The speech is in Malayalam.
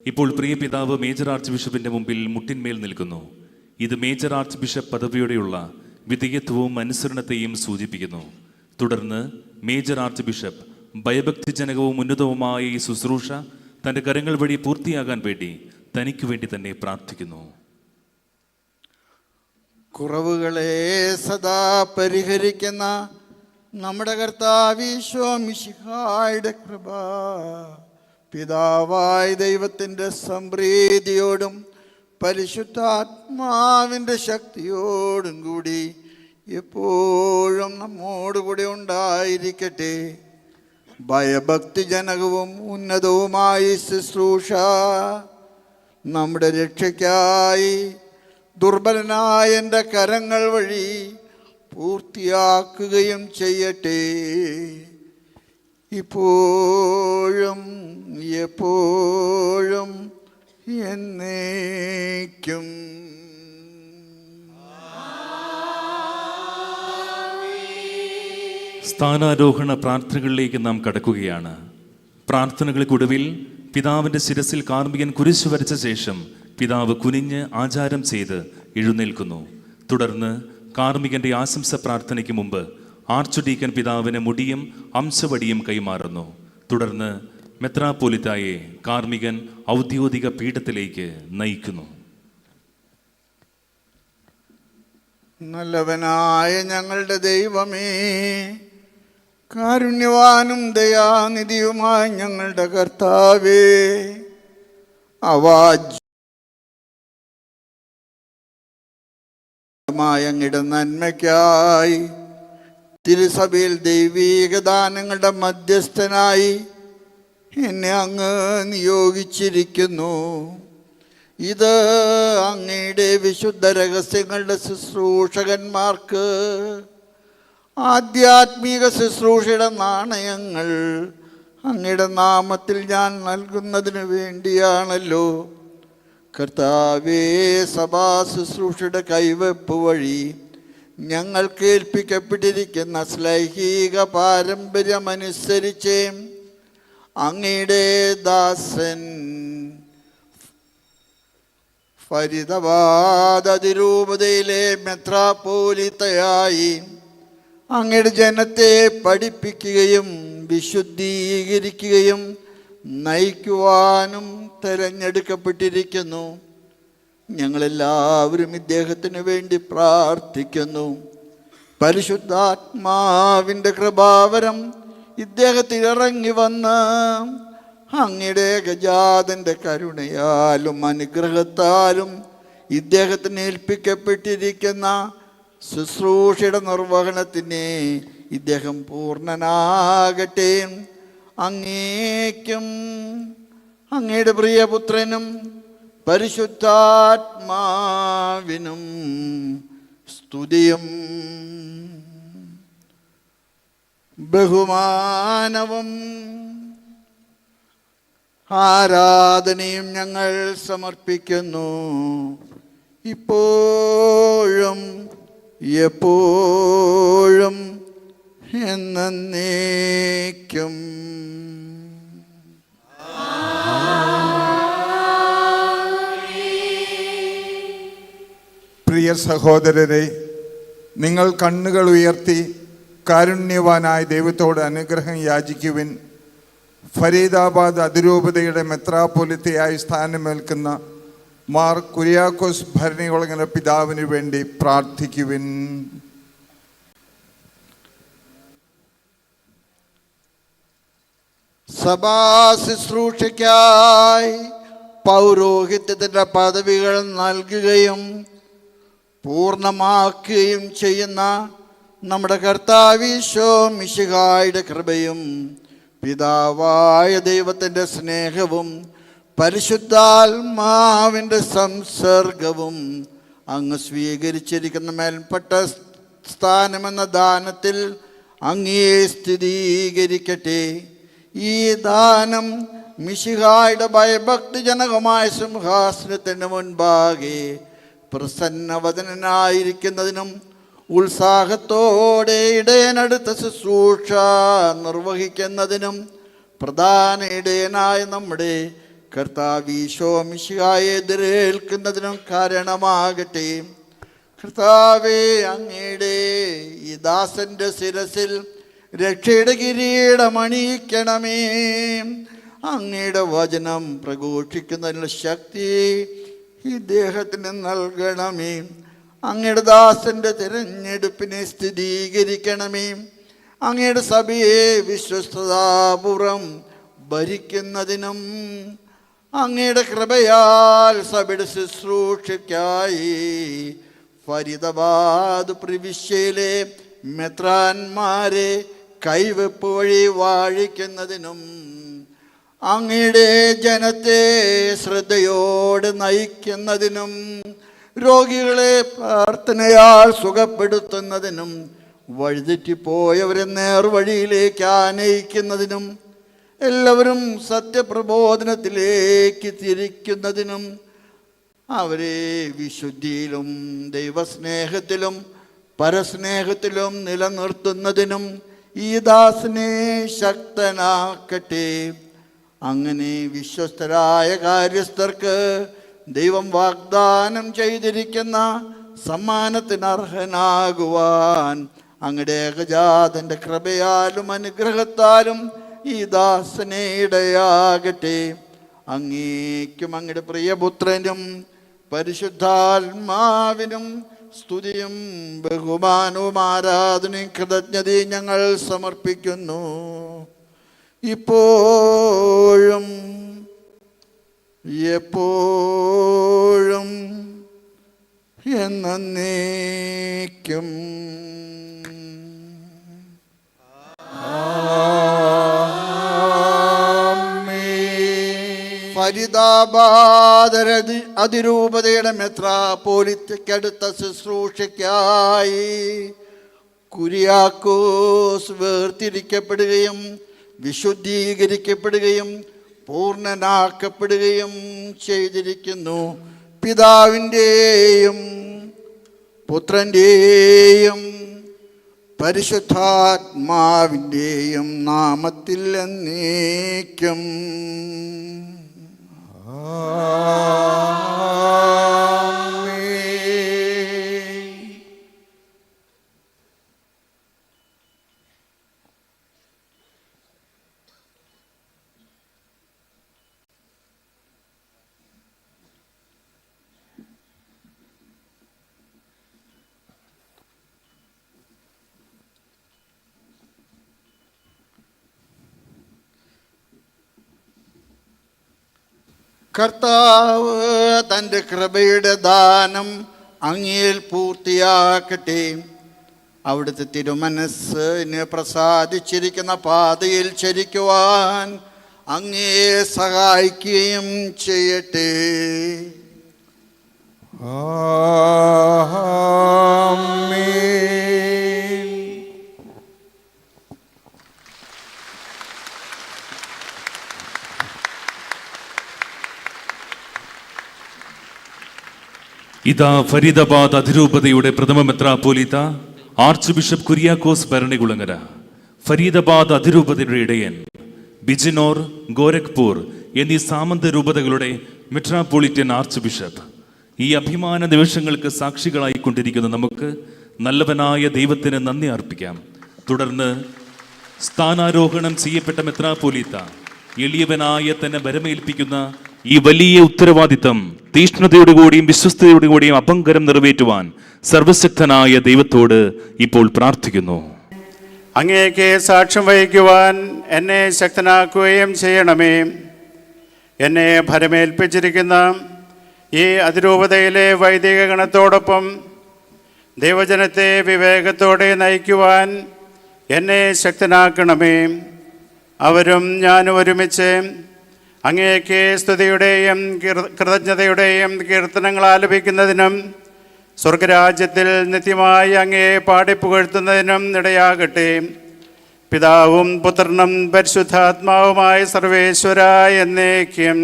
ഇപ്പോൾ പ്രിയ പിതാവ് മേജർ ആർച്ച് ബിഷപ്പിന്റെ മുമ്പിൽ മുട്ടിന്മേൽ നിൽക്കുന്നു. ഇത് മേജർ ആർച്ച് ബിഷപ്പ് പദവിയോടെയുള്ള വിധേയത്വവും അനുസരണത്തെയും സൂചിപ്പിക്കുന്നു. തുടർന്ന് മേജർ ആർച്ച് ബിഷപ്പ് ഭയഭക്തിജനകവും ഉന്നതവുമായ ഈ ശുശ്രൂഷ തൻ്റെ കരങ്ങൾ വഴി പൂർത്തിയാകാൻ വേണ്ടി തനിക്ക് വേണ്ടി തന്നെ പ്രാർത്ഥിക്കുന്നു. കുറവുകളെ സദാ പരിഹരിക്കുന്ന നമ്മുടെ കർത്താവീശോ മിശിഹായുടെ കൃപ, പിതാവായ ദൈവത്തിൻ്റെ സംപ്രീതിയോടും പരിശുദ്ധാത്മാവിൻ്റെ ശക്തിയോടും കൂടി എപ്പോഴും നമ്മോടുകൂടി ഉണ്ടായിരിക്കട്ടെ. ഭയഭക്തിജനകവും ഉന്നതവുമായ ശുശ്രൂഷ നമ്മുടെ രക്ഷയ്ക്കായി ദുർബലനായ എൻ്റെ കരങ്ങൾ വഴി പൂർത്തിയാക്കുകയും ചെയ്യട്ടെ, ഇപ്പോഴും എപ്പോഴും എന്നേക്കും. സ്ഥാനാരോഹണ പ്രാർത്ഥനകളിലേക്ക് നാം കടക്കുകയാണ്. പ്രാർത്ഥനകൾക്കൊടുവിൽ പിതാവിൻ്റെ ശിരസിൽ കാർമ്മികൻ കുരിശു വരച്ച ശേഷം പിതാവ് കുനിഞ്ഞ് ആചാരം ചെയ്ത് എഴുന്നേൽക്കുന്നു. തുടർന്ന് കാർമ്മികന്റെ ആശംസ പ്രാർത്ഥനയ്ക്ക് മുമ്പ് ആർച്ച് ഡീക്കൻ പിതാവിന് മുടിയും അംശവടിയും കൈമാറുന്നു. തുടർന്ന് മെത്രാപ്പോലിത്തായെ കാർമ്മികൻ ഔദ്യോഗിക പീഠത്തിലേക്ക് നയിക്കുന്നു. നല്ലവനായ ഞങ്ങളുടെ ദൈവമേ, കാരുണ്യവാനും ദയാനിധിയുമായ ഞങ്ങളുടെ കർത്താവേ, അങ്ങയുടെ നന്മയ്ക്കായി തിരുസഭയിൽ ദൈവീക ദാനങ്ങളുടെ മധ്യസ്ഥനായി എന്നെ അങ്ങ് നിയോഗിച്ചിരിക്കുന്നു. ഇത് അങ്ങയുടെ വിശുദ്ധ രഹസ്യങ്ങളുടെ ശുശ്രൂഷകന്മാർക്ക് ആധ്യാത്മിക ശുശ്രൂഷയുടെ നാണയങ്ങൾ അങ്ങയുടെ നാമത്തിൽ ഞാൻ നൽകുന്നതിന് വേണ്ടിയാണല്ലോ. കർത്താവേ, സഭാ ശുശ്രൂഷയുടെ കൈവെപ്പ് വഴി ഞങ്ങൾക്ക് ഏൽപ്പിക്കപ്പെട്ടിരിക്കുന്ന ശ്ലൈഹിക പാരമ്പര്യമനുസരിച്ച് അങ്ങയുടെ ദാസൻ ഫരീദാബാദ് അതിരൂപതയിലെ മെത്രാപ്പോലിത്തയായി അങ്ങയുടെ ജനത്തെ പഠിപ്പിക്കുകയും വിശുദ്ധീകരിക്കുകയും നയിക്കുവാനും തിരഞ്ഞെടുക്കപ്പെട്ടിരിക്കുന്നു. ഞങ്ങളെല്ലാവരും ഇദ്ദേഹത്തിന് വേണ്ടി പ്രാർത്ഥിക്കുന്നു. പരിശുദ്ധാത്മാവിൻ്റെ കൃപാവരം ഇദ്ദേഹത്തിൽ ഇറങ്ങി വന്ന് അങ്ങയുടെ ഏകജാതൻ്റെ കരുണയാലും അനുഗ്രഹത്താലും ഇദ്ദേഹത്തിന് ഏൽപ്പിക്കപ്പെട്ടിരിക്കുന്ന ശുശ്രൂഷയുടെ നിർവഹണത്തിന് ഇദ്ദേഹം പൂർണ്ണനാകട്ടെ. അങ്ങേക്കും അങ്ങയുടെ പ്രിയപുത്രനും പരിശുദ്ധാത്മാവിനും സ്തുതിയും ബഹുമാനവും ആരാധനയും ഞങ്ങൾ സമർപ്പിക്കുന്നു, ഇപ്പോഴും എപ്പോഴും എന്നേക്കും. പ്രിയ സഹോദരരെ, നിങ്ങൾ കണ്ണുകൾ ഉയർത്തി കാരുണ്യവാനായ ദൈവത്തോട് അനുഗ്രഹം യാചിക്കുവിൻ. ഫരീദാബാദ് അതിരൂപതയുടെ മെത്രാപ്പൊലിത്തയായി സ്ഥാനമേൽക്കുന്ന മാർ കുര്യാക്കോസ് ഭരണികുളങ്ങര പിതാവിന് വേണ്ടി പ്രാർത്ഥിക്കുവിൻ. സഭാ ശുശ്രൂഷയ്ക്കായി പൗരോഹിത്യത്തിൻ്റെ പദവികൾ നൽകുകയും പൂർണ്ണമാക്കുകയും ചെയ്യുന്ന നമ്മുടെ കർത്താവീശോ മിശിഹായുടെ കൃപയും പിതാവായ ദൈവത്തിൻ്റെ സ്നേഹവും പരിശുദ്ധാത്മാവിൻ്റെ സംസർഗവും അങ്ങ് സ്വീകരിച്ചിരിക്കുന്ന മേൽപ്പെട്ട സ്ഥാനമെന്ന ദാനത്തിൽ അങ്ങയെ സ്ഥിരീകരിക്കട്ടെ. ഈ ദാനം മിശിഹായുടെ ഭയഭക്തിജനകമായ സിംഹാസനത്തിന് മുൻപാകെ പ്രസന്നവദനായിരിക്കുന്നതിനും ഉത്സാഹത്തോടെ ഇടയനടുത്ത ശുശ്രൂഷ നിർവഹിക്കുന്നതിനും പ്രധാന ഇടയനായ നമ്മുടെ കർത്താവീശോ മിശിഹായെ എതിരേൽക്കുന്നതിനും കാരണമാകട്ടെ. കർത്താവേ, അങ്ങയുടെ ഈ ദാസന്റെ ശിരസിൽ രക്ഷയുടെ കിരീടമണിയിക്കണമേ. അങ്ങയുടെ വചനം പ്രഘോഷിക്കുന്നതിനുള്ള ശക്തി ഈ ദേഹത്തിന് നൽകണമേ. അങ്ങയുടെ ദാസന്റെ തിരഞ്ഞെടുപ്പിനെ സ്ഥിരീകരിക്കണമേ. അങ്ങയുടെ സഭയെ വിശ്വസ്തതാപൂർവം ഭരിക്കുന്നതിനും അങ്ങയുടെ കൃപയാൽ സഭയുടെ ശുശ്രൂഷയ്ക്കായി ഫരീദാബാദ് പ്രവിശ്യയിലെ മെത്രാന്മാരെ കൈവെപ്പ് വഴി വാഴിക്കുന്നതിനും അങ്ങയുടെ ജനത്തെ ശ്രദ്ധയോടെ നയിക്കുന്നതിനും രോഗികളെ പ്രാർത്ഥനയാൽ സുഖപ്പെടുത്തുന്നതിനും വഴിതെറ്റിപ്പോയവരെ നേർവഴിയിലേക്ക് ആനയിക്കുന്നതിനും എല്ലാവരും സത്യപ്രബോധനത്തിലേക്ക് തിരിക്കുന്നതിനും അവരെ വിശുദ്ധിയിലും ദൈവസ്നേഹത്തിലും പരസ്നേഹത്തിലും നിലനിർത്തുന്നതിനും ഈ ദാസനെ ശക്തനാക്കട്ടെ. അങ്ങനെ വിശ്വസ്തരായ കാര്യസ്ഥർക്ക് ദൈവം വാഗ്ദാനം ചെയ്തിരിക്കുന്ന സമ്മാനത്തിന് അർഹനാകുവാൻ അങ്ങയുടെ ഏകജാതന്റെ കൃപയാലും അനുഗ്രഹത്താലും ഈ ദാസനെ ഇടയാകട്ടെ. അങ്ങേക്കും അങ്ങയുടെ പ്രിയപുത്രനും പരിശുദ്ധാത്മാവിനും സ്തുതിയും ബഹുമാനവും ആരാധനയും കൃതജ്ഞതയും ഞങ്ങൾ സമർപ്പിക്കുന്നു, ഇപ്പോഴും എപ്പോഴും എന്നേക്കും. ഫരീദാബാദ് അതിരൂപതയുടെ മെത്രാപ്പോലിത്തയ്ക്കടുത്ത ശുശ്രൂഷയ്ക്കായി കുര്യാക്കോസ് വേർതിരിക്കപ്പെടുകയും വിശുദ്ധീകരിക്കപ്പെടുകയും പൂർണ്ണനാക്കപ്പെടുകയും ചെയ്തിരിക്കുന്നു. പിതാവിൻ്റെയും പുത്രൻ്റെയും പരിശുദ്ധാത്മാവിൻ്റെയും നാമത്തിൽ എന്നേക്കും. കർത്താവ് തൻ്റെ കൃപയുടെ ദാനം അങ്ങയിൽ പൂർത്തിയാക്കട്ടെ. അവിടുത്തെ തിരുമനസ്സിന് പ്രസാദിച്ചിരിക്കുന്ന പാതയിൽ ചരിക്കുവാൻ അങ്ങേ സഹായിക്കുകയും ചെയ്യട്ടെ. ഇതാ ഫരീദാബാദ് അതിരൂപതയുടെ പ്രഥമ മെത്രാപ്പോലീത്ത ആർച്ച് ബിഷപ്പ് കുര്യാക്കോസ് ഭരണികുളങ്ങര, ഫരീദാബാദ് അതിരൂപതയുടെ ഇടയൻ ബിജിനോർ, ഗോരഖ്പൂർ എന്നീ സാമന്ത രൂപതകളുടെ മെട്രോപൊളിറ്റൻ ആർച്ച് ബിഷപ്പ്. ഈ അഭിമാന നിമിഷങ്ങൾക്ക് സാക്ഷികളായിക്കൊണ്ടിരിക്കുന്ന നമുക്ക് നല്ലവനായ ദൈവത്തിന് നന്ദി അർപ്പിക്കാം. തുടർന്ന് സ്ഥാനാരോഹണം ചെയ്യപ്പെട്ട മെത്രാപ്പൊലീത്ത എളിയവനായ തന്നെ വരമേൽപ്പിക്കുന്ന ഈ വലിയ ഉത്തരവാദിത്തം തീഷ്ണതയോടുകൂടിയും വിശ്വസ്തയോടുകൂടിയും അപങ്കരം നിറവേറ്റുവാൻ സർവശക്തനായ ദൈവത്തോട് ഇപ്പോൾ പ്രാർത്ഥിക്കുന്നു. അങ്ങേക്ക് സാക്ഷ്യം വഹിക്കുവാൻ എന്നെ ശക്തനാക്കുകയും ചെയ്യണമേ. എന്നെ ഭരമേൽപ്പിച്ചിരിക്കുന്ന ഈ അതിരൂപതയിലെ വൈദിക ഗണത്തോടൊപ്പം ദൈവജനത്തെ വിവേകത്തോടെ നയിക്കുവാൻ എന്നെ ശക്തനാക്കണമേ. അവരും ഞാനും ഒരുമിച്ച് അങ്ങേക്ക് സ്തുതിയുടെയും കൃതജ്ഞതയുടെയും കീർത്തനങ്ങൾ ആലപിക്കുന്നതിനും സ്വർഗരാജ്യത്തിൽ നിത്യമായി അങ്ങയെ പാടിപ്പുകഴ്ത്തുന്നതിനും ഇടയാകട്ടെ. പിതാവും പുത്രനും പരിശുദ്ധാത്മാവുമായ സർവേശ്വര എന്നേക്കും.